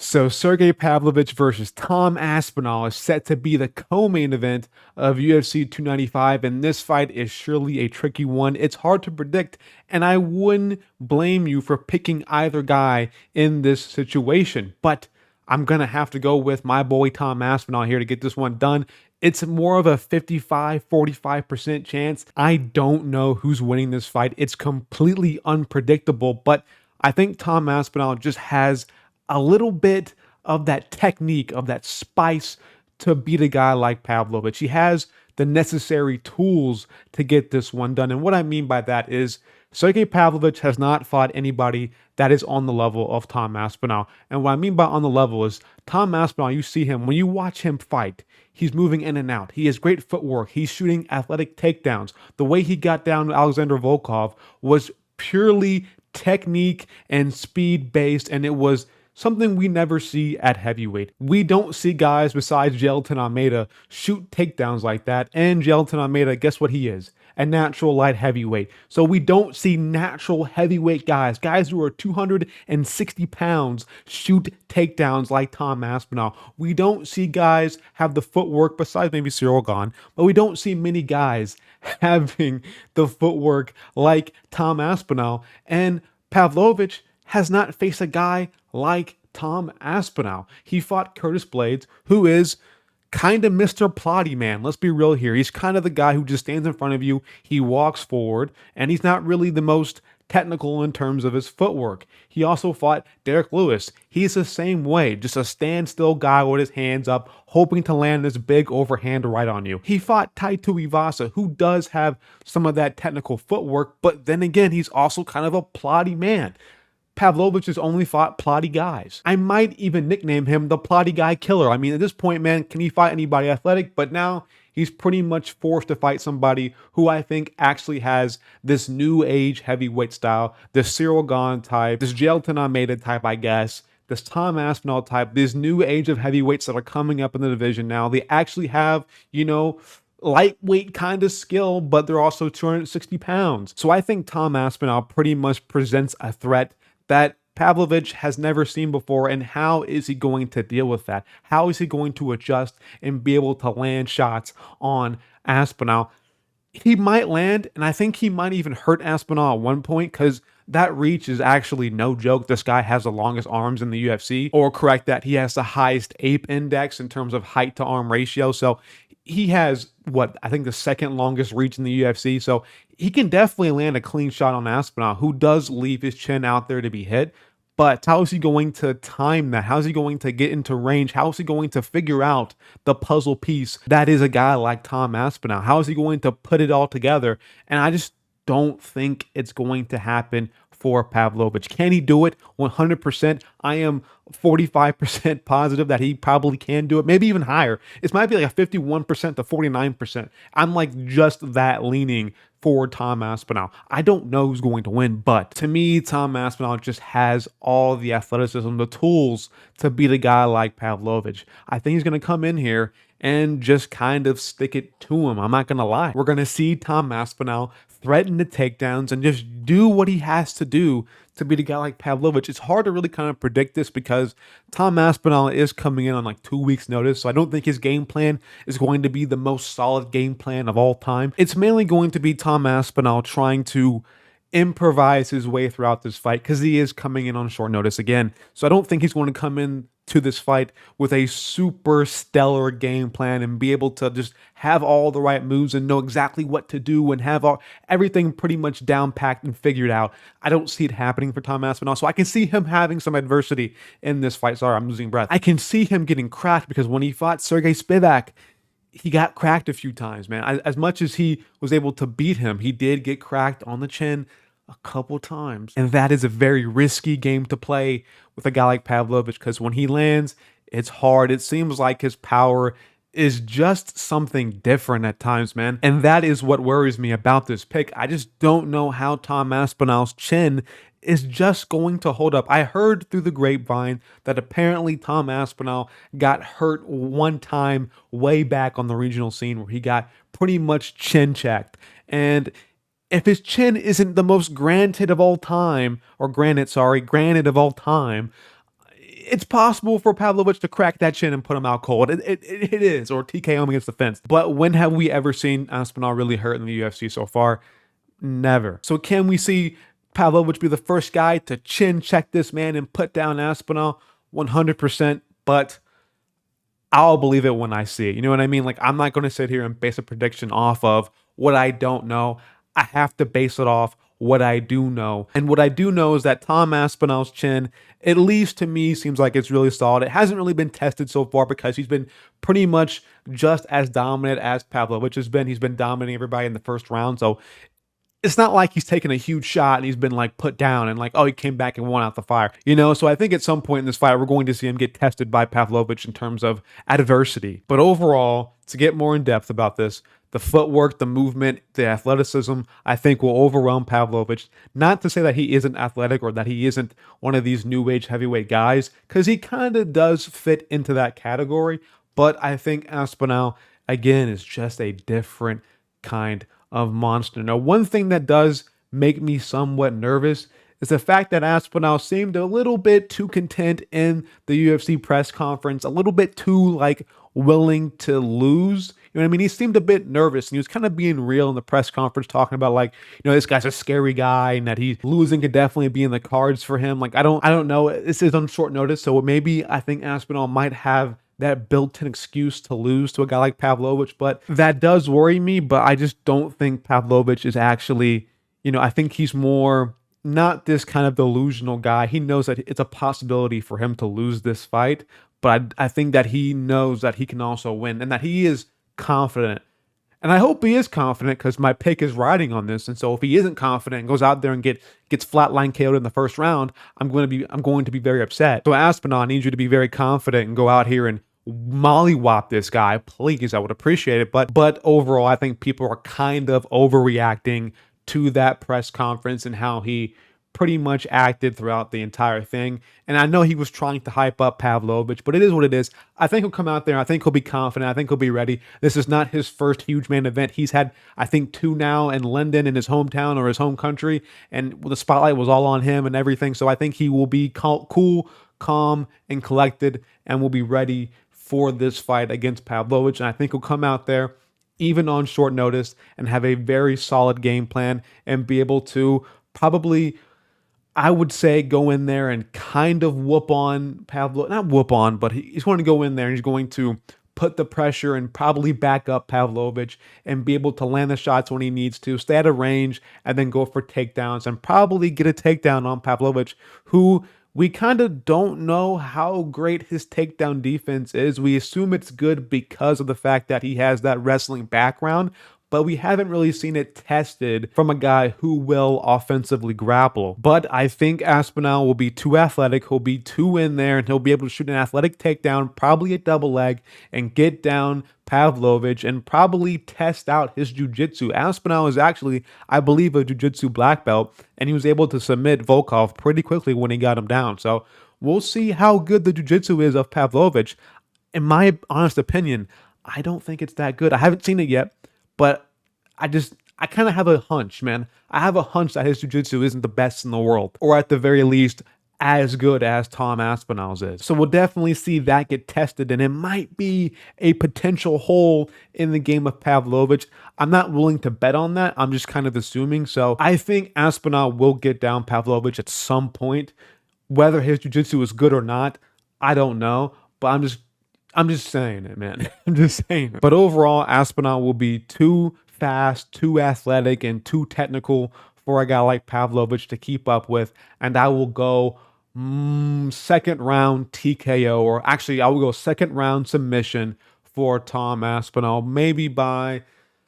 So Sergei Pavlovich versus Tom Aspinall is set to be the co-main event of UFC 295, and this fight is surely a tricky one. It's hard to predict, and I wouldn't blame you for picking either guy in this situation, but I'm going to have to go with my boy Tom Aspinall here to get this one done. It's more of a 55-45% chance. I don't know who's winning this fight. It's completely unpredictable, but I think Tom Aspinall just has a little bit of that technique, of that spice to beat a guy like Pavlovich. He has the necessary tools to get this one done. And what I mean by that is Sergei Pavlovich has not fought anybody that is on the level of Tom Aspinall. And what I mean by on the level is Tom Aspinall, you see him, when you watch him fight, he's moving in and out. He has great footwork. He's shooting athletic takedowns. The way he got down to Alexander Volkov was purely technique and speed based, and it was something we never see at heavyweight. We don't see guys besides Gelatin Almeida shoot takedowns like that. And Gelatin Almeida, guess what he is? A natural light heavyweight. So we don't see natural heavyweight guys who are 260 pounds, shoot takedowns like Tom Aspinall. We don't see guys have the footwork, besides maybe Cyril Gahn, but we don't see many guys having the footwork like Tom Aspinall. And Pavlovich has not faced a guy like Tom Aspinall. He fought Curtis Blades, who is kind of Mr. Plotty Man. Let's be real here. He's kind of the guy who just stands in front of you, he walks forward, and he's not really the most technical in terms of his footwork. He also fought Derek Lewis. He's the same way, just a standstill guy with his hands up, hoping to land this big overhand right on you. He fought Taito Ivasa, who does have some of that technical footwork, but then again, he's also kind of a plotty man. Pavlovich has only fought plotty guys. I might even nickname him the plotty guy killer. I mean, at this point, man, can he fight anybody athletic? But now he's pretty much forced to fight somebody who I think actually has this new age heavyweight style, this Cyril Gahn type, this Gelatin Almeida type, I guess, this Tom Aspinall type, this new age of heavyweights that are coming up in the division now. They actually have, lightweight kind of skill, but they're also 260 pounds. So I think Tom Aspinall pretty much presents a threat that Pavlovich has never seen before. And how is he going to deal with that? How is he going to adjust and be able to land shots on Aspinall? He might land, and I think he might even hurt Aspinall at one point, because that reach is actually no joke. This guy has the longest arms in the UFC, or correct that, he has the highest ape index in terms of height to arm ratio. So he has I think the second longest reach in the UFC. So he can definitely land a clean shot on Aspinall, who does leave his chin out there to be hit. But how is he going to time that? How is he going to get into range? How is he going to figure out the puzzle piece that is a guy like Tom Aspinall? How is he going to put it all together? And I just don't think it's going to happen for Pavlovich. Can he do it? 100%. I am 45% positive that he probably can do it. Maybe even higher. It might be like a 51% to 49%. I'm like just that leaning for Tom Aspinall. I don't know who's going to win, but to me, Tom Aspinall just has all the athleticism, the tools to beat a guy like Pavlovich. I think he's going to come in here and just kind of stick it to him. I'm not going to lie. We're going to see Tom Aspinall threaten the takedowns and just do what he has to do to beat a guy like Pavlovich. It's hard to really kind of predict this because Tom Aspinall is coming in on like 2 weeks notice. So I don't think his game plan is going to be the most solid game plan of all time. It's mainly going to be Tom Aspinall trying to improvise his way throughout this fight because he is coming in on short notice again. So I don't think he's going to come in to this fight with a super stellar game plan and be able to just have all the right moves and know exactly what to do and have everything pretty much down packed and figured out. I don't see it happening for Tom Aspinall. So I can see him having some adversity in this fight. Sorry, I'm losing breath. I can see him getting cracked because when he fought Sergei Spivak, he got cracked a few times, man. As much as he was able to beat him, he did get cracked on the chin a couple times. And that is a very risky game to play with a guy like Pavlovich because when he lands, it's hard. It seems like his power is just something different at times, man. And that is what worries me about this pick. I just don't know how Tom Aspinall's chin is just going to hold up. I heard through the grapevine that apparently Tom Aspinall got hurt one time way back on the regional scene where he got pretty much chin checked. And if his chin isn't the most granted of all time, or granite of all time, it's possible for Pavlovich to crack that chin and put him out cold. It is, or TKO him against the fence. But when have we ever seen Aspinall really hurt in the UFC so far? Never. So can we see Pavlovich be the first guy to chin check this man and put down Aspinall? 100%. But I'll believe it when I see it. You know what I mean? Like, I'm not going to sit here and base a prediction off of what I don't know. I have to base it off what I do know. And what I do know is that Tom Aspinall's chin, at least to me, seems like it's really solid. It hasn't really been tested so far because he's been pretty much just as dominant as Pavlovich has been. He's been dominating everybody in the first round. So it's not like he's taken a huge shot and he's been like put down and like, oh, he came back and won out the fire, you know? So I think at some point in this fight, we're going to see him get tested by Pavlovich in terms of adversity. But overall, to get more in depth about this, the footwork, the movement, the athleticism, I think will overwhelm Pavlovich. Not to say that he isn't athletic or that he isn't one of these new age heavyweight guys, because he kind of does fit into that category. But I think Aspinall, again, is just a different kind of monster. Now, one thing that does make me somewhat nervous is the fact that Aspinall seemed a little bit too content in the UFC press conference, a little bit too like willing to lose. You know what I mean? He seemed a bit nervous and he was kind of being real in the press conference, talking about like, you know, this guy's a scary guy and that he's losing could definitely be in the cards for him. Like, I don't know. This is on short notice. So maybe I think Aspinall might have that built-in excuse to lose to a guy like Pavlovich, but that does worry me. But I just don't think Pavlovich is actually, you know, I think he's more not this kind of delusional guy. He knows that it's a possibility for him to lose this fight, but I think that he knows that he can also win and that he is confident. And I hope he is confident because my pick is riding on this. And so if he isn't confident and goes out there and gets flatline KO'd in the first round, I'm going to be very upset. So Aspinall, I need you to be very confident and go out here and mollywop this guy, please. I would appreciate it. But overall, I think people are kind of overreacting to that press conference and how he pretty much acted throughout the entire thing. And I know he was trying to hype up Pavlovich, but it is what it is. I think he'll come out there. I think he'll be confident. I think he'll be ready. This is not his first huge main event. He's had, I think, 2 now in London in his hometown or his home country, and the spotlight was all on him and everything. So I think he will be cool, calm, and collected, and will be ready for this fight against Pavlovich. And I think he'll come out there even on short notice and have a very solid game plan and be able to probably, I would say, go in there and kind of whoop on Pavlovich, not whoop on, but he's going to go in there and he's going to put the pressure and probably back up Pavlovich and be able to land the shots when he needs to, stay out of range, and then go for takedowns and probably get a takedown on Pavlovich, who we kind of don't know how great his takedown defense is. We assume it's good because of the fact that he has that wrestling background, but we haven't really seen it tested from a guy who will offensively grapple. But I think Aspinall will be too athletic. He'll be too in there, and he'll be able to shoot an athletic takedown, probably a double leg, and get down Pavlovich and probably test out his jiu-jitsu. Aspinall is actually, I believe, a jiu-jitsu black belt, and he was able to submit Volkov pretty quickly when he got him down. So we'll see how good the jiu-jitsu is of Pavlovich. In my honest opinion, I don't think it's that good. I haven't seen it yet, but I kind of have a hunch, man. I have a hunch that his jiu-jitsu isn't the best in the world, or at the very least, as good as Tom Aspinall's is. So we'll definitely see that get tested, and it might be a potential hole in the game of Pavlovich. I'm not willing to bet on that. I'm just kind of assuming. So I think Aspinall will get down Pavlovich at some point. Whether his jiu-jitsu is good or not, I don't know, but I'm just saying it, man. I'm just saying it. But overall, Aspinall will be too fast, too athletic, and too technical for a guy like Pavlovich to keep up with. And I will go second round TKO, or actually I will go second round submission for Tom Aspinall. Maybe by,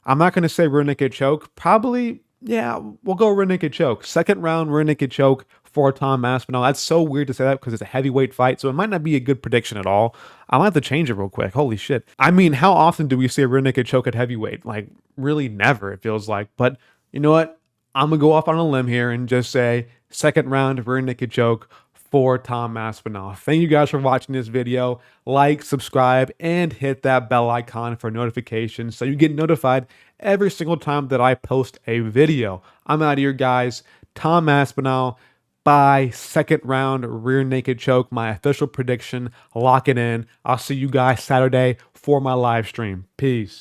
I'm not going to say rear naked choke. Probably, yeah, we'll go rear naked choke. Second round rear naked choke for Tom Aspinall. That's so weird to say that because it's a heavyweight fight, so it might not be a good prediction at all. I might have to change it real quick. Holy shit. I mean, how often do we see a rear naked choke at heavyweight? Like, really never, it feels like. But you know what? I'm going to go off on a limb here and just say second round rear naked choke for Tom Aspinall. Thank you guys for watching this video. Like, subscribe, and hit that bell icon for notifications so you get notified every single time that I post a video. I'm out of here, guys. Tom Aspinall, by second round rear naked choke. My official prediction. Lock it in. I'll see you guys Saturday for my live stream. Peace.